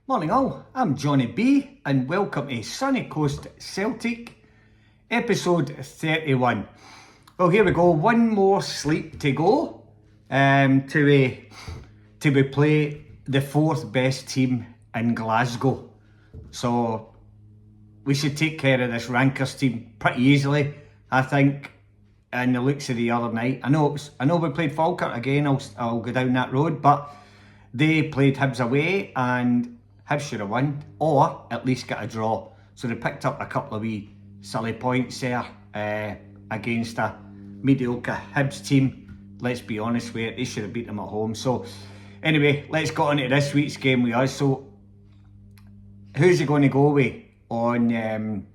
Morning all, I'm Johnny B and welcome to Sunny Coast Celtic, episode 31. Well, here we go, one more sleep to go till we play the fourth best team in Glasgow. So we should take care of this Rankers team pretty easily, I think, in the looks of the other night. I know we played Falkirk again, I'll go down that road, but they played Hibs away and Hibs should have won, or at least get a draw. So they picked up a couple of wee silly points there against a mediocre Hibs team. Let's be honest with it, they should have beat them at home. So anyway, let's get on to this week's game with us. So who's he going to go with on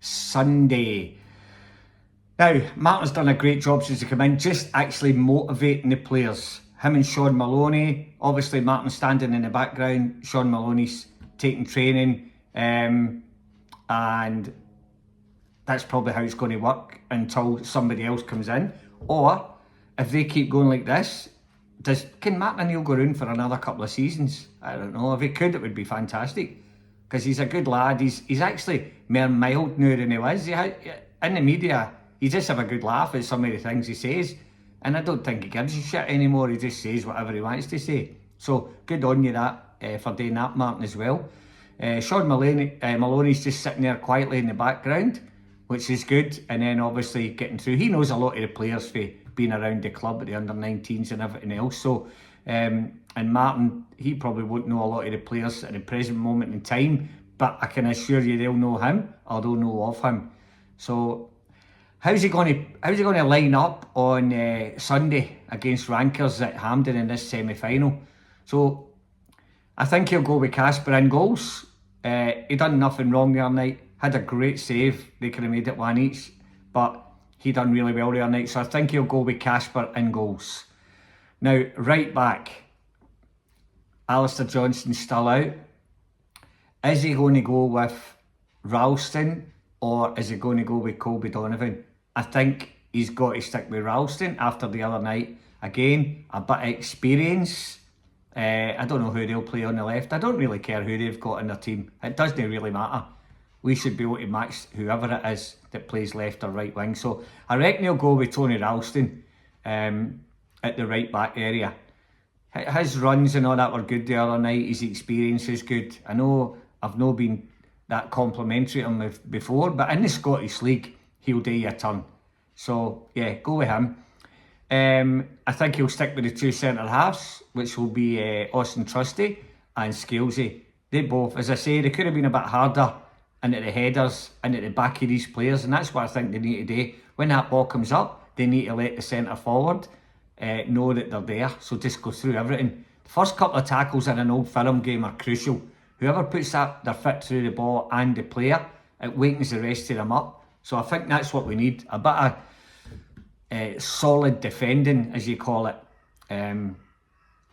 Sunday? Now, Martin's done a great job since he came in, just actually motivating the players. Him and Sean Maloney, obviously Martin standing in the background, Sean Maloney's taking training, and that's probably how it's going to work until somebody else comes in. Or, if they keep going like this, can Martin O'Neill go round for another couple of seasons? I don't know. If he could, it would be fantastic. Because he's a good lad. He's actually more mild now than he was. In the media, he just have a good laugh at some of the things he says. And I don't think he gives a shit anymore. He just says whatever he wants to say. So good on you for doing that, Martin, as well. Sean Maloney's just sitting there quietly in the background, which is good. And then obviously getting through. He knows a lot of the players for being around the club at the under-19s and everything else. So, and Martin, he probably won't know a lot of the players at the present moment in time, but I can assure you they'll know him or they'll know of him. So How's he going to line up on Sunday against Rankers at Hampden in this semi-final? So I think he'll go with Casper in goals. He done nothing wrong the other night. Had a great save. They could have made it one each, but he done really well the other night. So I think he'll go with Casper in goals. Now, right back, Alistair Johnston's still out. Is he going to go with Ralston or is he going to go with Colby Donovan? I think he's got to stick with Ralston after the other night. Again, a bit of experience. I don't know who they'll play on the left. I don't really care who they've got in their team. It doesn't really matter. We should be able to match whoever it is that plays left or right wing. So I reckon he'll go with Tony Ralston at the right back area. His runs and all that were good the other night. His experience is good. I know I've not been that complimentary to him before, but in the Scottish League, he'll do you a turn. So, yeah, go with him. I think he'll stick with the two centre-halves, which will be Austin Trusty and Scalesy. They both, as I say, they could have been a bit harder into the headers and at the back of these players, and that's what I think they need to do. When that ball comes up, they need to let the centre-forward know that they're there, so just go through everything. The first couple of tackles in an Old Firm game are crucial. Whoever puts their foot through the ball and the player, it wakens the rest of them up. So I think that's what we need, a bit of solid defending, as you call it, on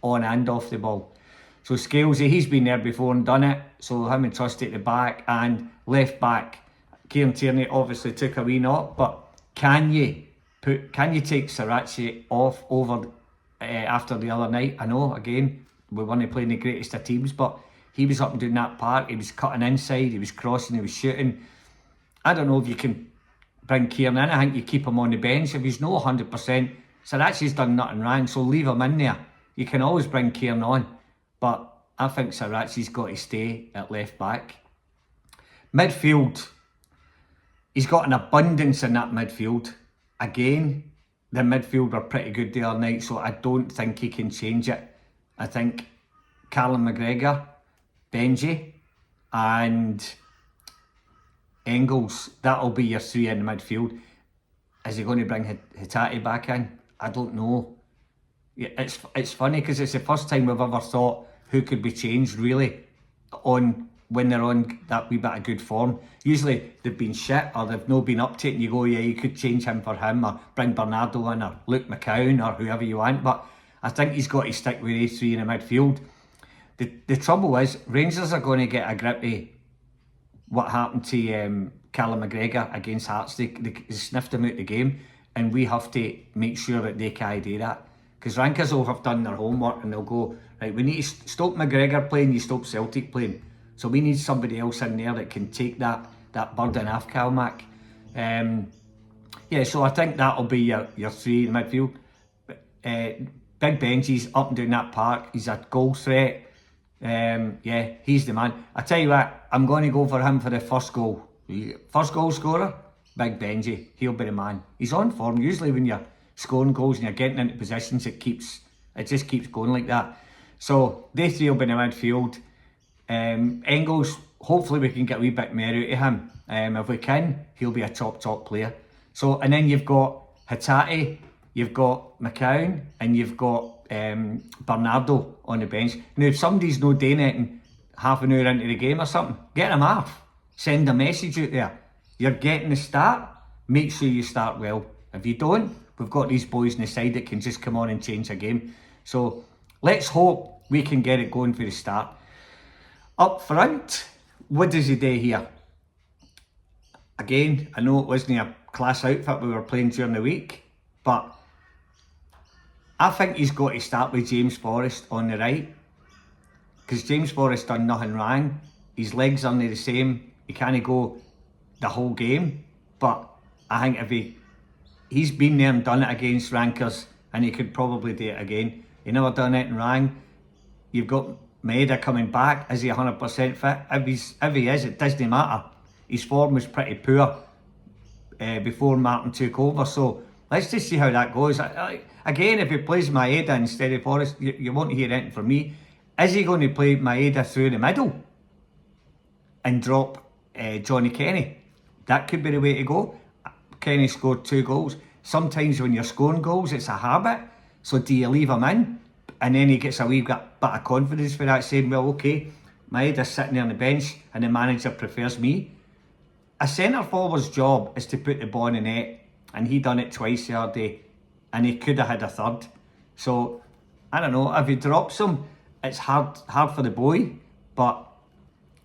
and off the ball. So Scalesy, he's been there before and done it, so him and Trusty at the back, and left back, Kieran Tierney obviously took a wee knock, but can you take Sriracha off over after the other night? I know, again, we weren't playing the greatest of teams, but he was up and doing that part, he was cutting inside, he was crossing, he was shooting. I don't know if you can bring Kieran in. I think you keep him on the bench. If he's no 100%, Sriracha's done nothing wrong, so leave him in there. You can always bring Kieran on, but I think Sriracha's got to stay at left back. Midfield, he's got an abundance in that midfield. Again, the midfield were pretty good the other night, so I don't think he can change it. I think Callum McGregor, Benji, and Engels, that'll be your three in the midfield. Is he going to bring Hatate back in? I don't know. It's funny because it's the first time we've ever thought who could be changed really on when they're on that wee bit of good form. Usually they've been shit or they've not been up to it and you go, yeah, you could change him for him or bring Bernardo in or Luke McCown or whoever you want, but I think he's got to stick with these three in the midfield. The trouble is Rangers are going to get a grip of what happened to Callum McGregor against Hearts. They sniffed him out the game and we have to make sure that they can't do that. Because Rankers will have done their homework and they'll go, right, we need to stop McGregor playing, you stop Celtic playing. So we need somebody else in there that can take that burden off Calmac. Yeah, so I think that'll be your three in midfield. Big Benji's up and down that park. He's a goal threat. Yeah, he's the man. I tell you what, I'm going to go for him for the first goal. First goal scorer, Big Benji. He'll be the man. He's on form. Usually when you're scoring goals and you're getting into positions, it just keeps going like that. So they three will be in the midfield. Engels, hopefully we can get a wee bit more out of him. If we can, he'll be a top player. So, and then you've got Hatate, you've got McCown, and you've got Bernardo on the bench. Now, if somebody's not doing it half an hour into the game or something, get him off. Send a message out there. You're getting the start, make sure you start well. If you don't, we've got these boys on the side that can just come on and change a game. So let's hope we can get it going for the start. Up front, what does he do here? Again, I know it wasn't a class outfit we were playing during the week, but I think he's got to start with James Forrest on the right, because James Forrest done nothing wrong. His legs aren't the same. He can't go the whole game, but I think if he's been there and done it against Rankers, and he could probably do it again. He never done anything wrong. You've got Maeda coming back. Is he 100% fit? If he is, it doesn't matter. His form was pretty poor before Martin took over, so let's just see how that goes. Again, if he plays Maeda instead of Forrest, you won't hear anything from me. Is he going to play Maeda through the middle and drop Johnny Kenny? That could be the way to go. Kenny scored 2 goals. Sometimes when you're scoring goals, it's a habit. So do you leave him in? And then he gets a wee bit of confidence for that, saying, well, okay, Maeda's sitting there on the bench and the manager prefers me. A centre forward's job is to put the ball in the net, and he done it twice the other day, and he could have had a third. So I don't know, if he drops him, it's hard for the boy, but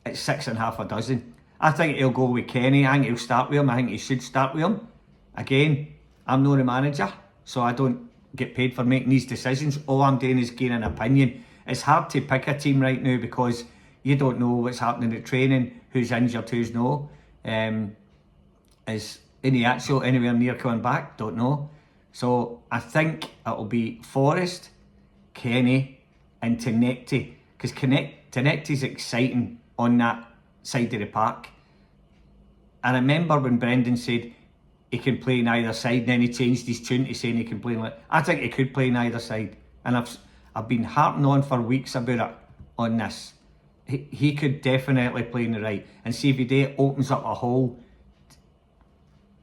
it's 6.5 a dozen. I think he'll go with Kenny. I think he'll start with him. I think he should start with him. Again, I'm not a manager, so I don't get paid for making these decisions. All I'm doing is gaining an opinion. It's hard to pick a team right now because you don't know what's happening at training, who's injured, who's no. Is Iniacho anywhere near coming back? Don't know. So I think it'll be Forrest, Kenny and Tenecti, because Tenecti's exciting on that side of the park. I remember when Brendan said he can play in either side, and then he changed his tune to saying he can play in. I think he could play in either side, and I've been harping on for weeks about it on this. He could definitely play in the right, and see if he did, opens up a whole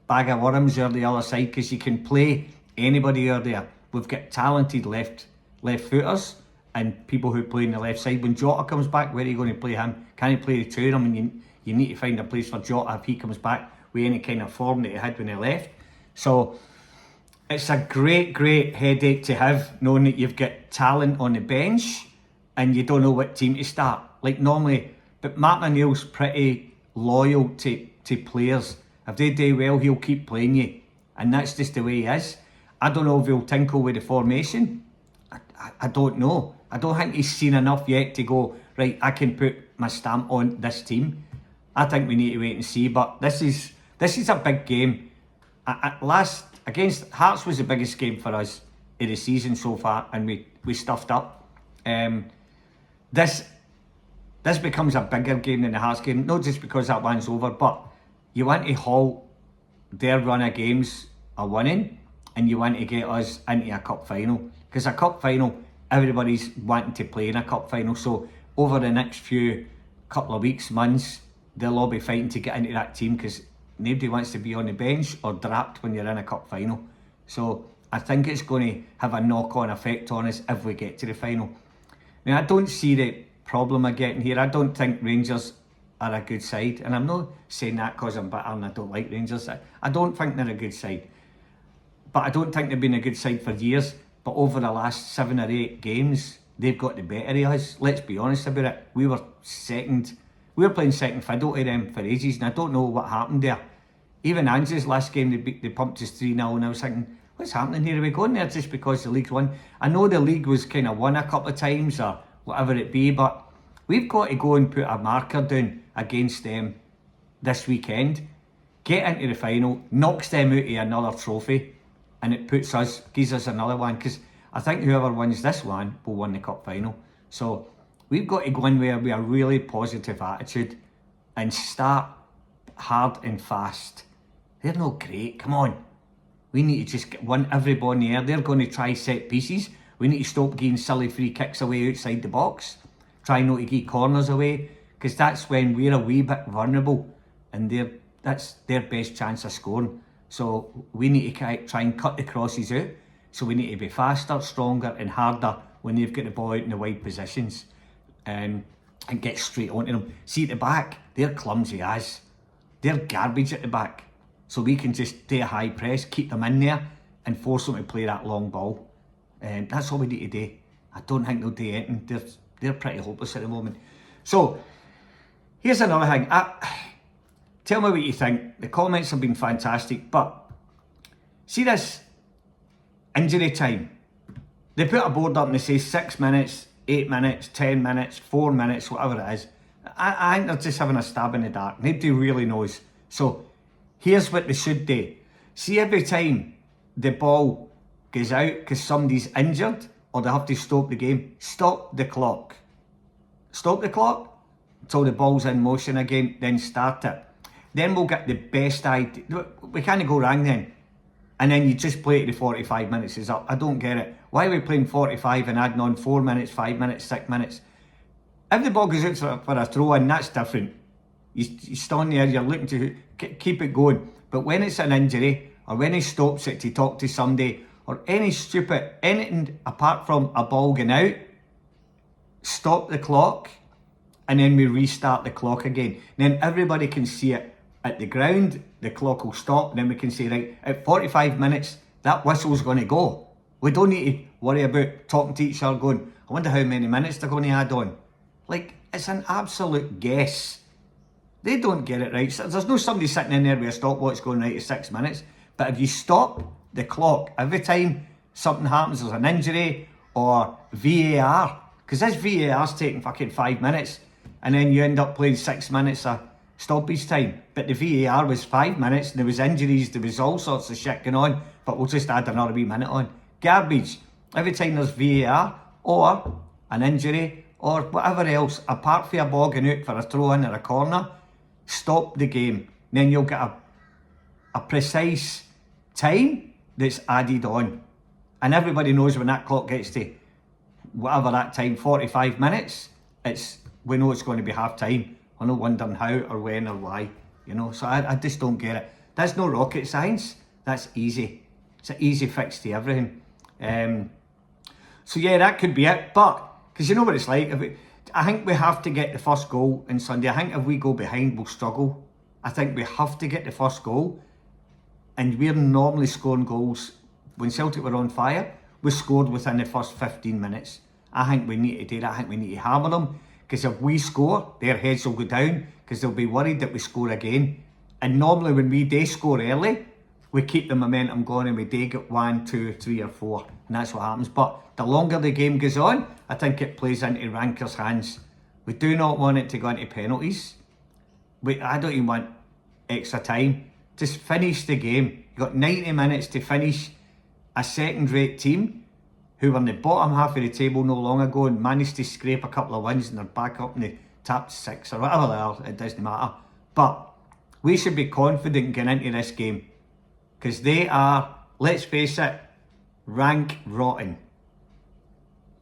bag of worms on the other side, because you can play anybody out there. We've got talented left footers and people who play on the left side. When Jota comes back, where are you going to play him? Can he play the two of them? And you need to find a place for Jota if he comes back with any kind of form that he had when he left. So it's a great headache to have, knowing that you've got talent on the bench and you don't know what team to start. Like normally, but Martin O'Neill's pretty loyal to players. If they do well, he'll keep playing you, and that's just the way he is. I don't know if he'll tinkle with the formation. I don't know. I don't think he's seen enough yet to go, right, I can put my stamp on this team. I think we need to wait and see, but this is a big game. Last against Hearts was the biggest game for us in the season so far, and we stuffed up. This becomes a bigger game than the Hearts game, not just because that one's over, but you want to halt their run of games are winning, and you want to get us into a cup final, because a cup final, everybody's wanting to play in a cup final. So over the next few couple of weeks, months, they'll all be fighting to get into that team, because nobody wants to be on the bench or dropped when you're in a cup final. So I think it's going to have a knock-on effect on us if we get to the final. Now, I don't see the problem of getting here. I don't think Rangers are a good side, and I'm not saying that because I'm bitter and I don't like Rangers. I don't think they're a good side, but I don't think they've been a good side for years. But over the last 7 or 8 games, they've got the better of us. Let's be honest about it. We were playing second fiddle to them for ages, and I don't know what happened there. Even Ange's last game, they pumped us 3-0, and I was thinking, what's happening here? Are we going there just because the league's won? I know the league was kind of won a couple of times or whatever it be, but we've got to go and put a marker down against them this weekend, get into the final, knocks them out of another trophy, and it gives us another one, because I think whoever wins this one will win the cup final. So we've got to go in there with a really positive attitude and start hard and fast. They're not great, come on. We need to just win every ball in the air. They're going to try set pieces. We need to stop giving silly free kicks away outside the box. Try not to give corners away, because that's when we're a wee bit vulnerable, and that's their best chance of scoring. So we need to try and cut the crosses out. So we need to be faster, stronger and harder when they've got the ball out in the wide positions, and get straight onto them. See at the back, they're clumsy as. They're garbage at the back. So we can just do a high press, keep them in there and force them to play that long ball. That's all we need to do. I don't think they'll do anything. They're pretty hopeless at the moment. So here's another thing. Tell me what you think. The comments have been fantastic, but see this injury time. They put a board up and they say 6 minutes, 8 minutes, 10 minutes, 4 minutes, whatever it is. I think they're just having a stab in the dark. Nobody really knows. So here's what they should do. See, every time the ball goes out because somebody's injured or they have to stop the game, stop the clock. Stop the clock until the ball's in motion again, then start it. Then we'll get the best idea. We can't go wrong then. And then you just play it to 45 minutes is up. I don't get it. Why are we playing 45 and adding on 4 minutes, 5 minutes, 6 minutes? If the ball goes out for a throw in, that's different. You stand there, you're looking to keep it going. But when it's an injury, or when he stops it to talk to somebody, or anything apart from a ball going out, stop the clock, and then we restart the clock again. And then everybody can see it at the ground, the clock will stop, and then we can say, right, at 45 minutes, that whistle's going to go. We don't need to worry about talking to each other going, I wonder how many minutes they're going to add on. Like, it's an absolute guess. They don't get it right. So there's no somebody sitting in there with a stopwatch going right to 6 minutes. But if you stop the clock every time something happens, there's an injury or VAR, because this VAR's taking fucking 5 minutes, and then you end up playing 6 minutes of stoppage time. But the VAR was 5 minutes, and there was injuries, there was all sorts of shit going on, but we'll just add another wee minute on. Garbage. Every time there's VAR or an injury or whatever else, apart from a ball going out for a throw in or a corner, stop the game. Then you'll get a precise time that's added on. And everybody knows when that clock gets to whatever that time, 45 minutes, we know it's going to be half time. We're not wondering how or when or why, you know. So I just don't get it. That's no rocket science. That's easy. It's an easy fix to everything. So yeah, that could be it. But, because you know what it's like, I think we have to get the first goal on Sunday. I think if we go behind, we'll struggle. I think we have to get the first goal. And we're normally scoring goals. When Celtic were on fire, we scored within the first 15 minutes. I think we need to do that. I think we need to hammer them. Because if we score, their heads will go down. Because they'll be worried that we score again. And normally when we do score early, we keep the momentum going and we do get 1, 2, 3 or 4. And that's what happens. But the longer the game goes on, I think it plays into Ranker's hands. We do not want it to go into penalties. I don't even want extra time. Just finish the game. You've got 90 minutes to finish a second-rate team who were in the bottom half of the table no long ago and managed to scrape a couple of wins and they're back up in the top 6 or whatever they are. It doesn't matter. But we should be confident getting into this game. Because they are, let's face it, rank rotten.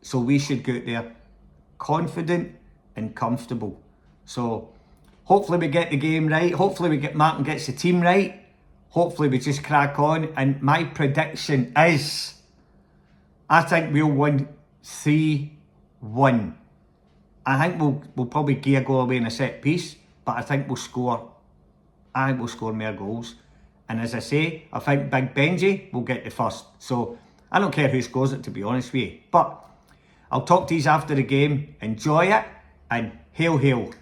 So we should go out there confident and comfortable. So hopefully we get the game right. Hopefully Martin gets the team right. Hopefully we just crack on. And my prediction is, I think we'll win 3-1. I think we'll probably give a goal away in a set piece, but I think we'll score. I think we'll score more goals. And as I say, I think Big Benji will get the first. So I don't care who scores it, to be honest with you. But I'll talk to you after the game. Enjoy it and hail, hail.